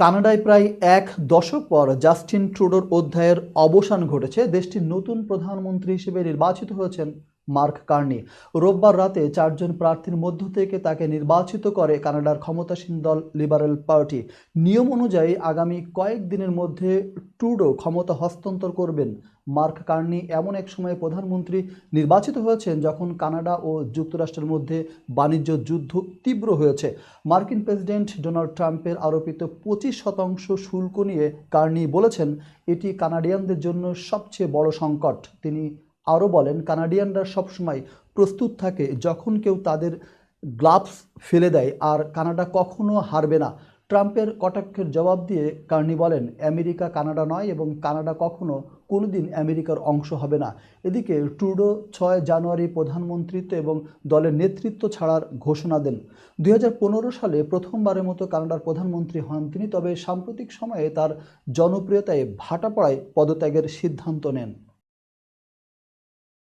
কানাডায় প্রায় এক দশক পর জাস্টিন ট্রুডোর অধ্যায়ের অবসান ঘটেছে। দেশটির নতুন প্রধানমন্ত্রী হিসেবে নির্বাচিত হয়েছেন মার্ক কার্নি। রোববার রাতে 4 জন প্রার্থীর মধ্য থেকে তাকে নির্বাচিত করে কানাডার ক্ষমতাসীন দল লিবারেল পার্টি। নিয়ম অনুযায়ী আগামী কয়েকদিনের মধ্যে ট্রুডো ক্ষমতা হস্তান্তর করবেন। মার্ক কার্নি এমন এক সময়ে প্রধানমন্ত্রী নির্বাচিত হয়েছেন যখন কানাডা ও যুক্তরাষ্ট্রের মধ্যে বাণিজ্য যুদ্ধ তীব্র হয়েছে। মার্কিন প্রেসিডেন্ট ডোনাল্ড ট্রাম্পের আরোপিত 25% শুল্ক নিয়ে কার্নি বলেছেন, এটি কানাডিয়ানদের জন্য সবচেয়ে বড় সংকট। তিনি আরও বলেন, কানাডিয়ানরা সবসময় প্রস্তুত থাকে যখন কেউ তাদের গ্লাভস ফেলে দেয়, আর কানাডা কখনো হারবে না। ট্রাম্পের কটাক্ষের জবাব দিয়ে কার্নি বলেন, আমেরিকা কানাডা নয় এবং কানাডা কখনো কোনোদিন আমেরিকার অংশ হবে না। এদিকে ট্রুডো 6 জানুয়ারি প্রধানমন্ত্রিত্ব এবং দলের নেতৃত্ব ছাড়ার ঘোষণা দেন। 2015 সালে প্রথমবারের মতো কানাডার প্রধানমন্ত্রী হন তিনি, তবে সাম্প্রতিক সময়ে তার জনপ্রিয়তায় ভাটা পড়ায় পদত্যাগের সিদ্ধান্ত নেন।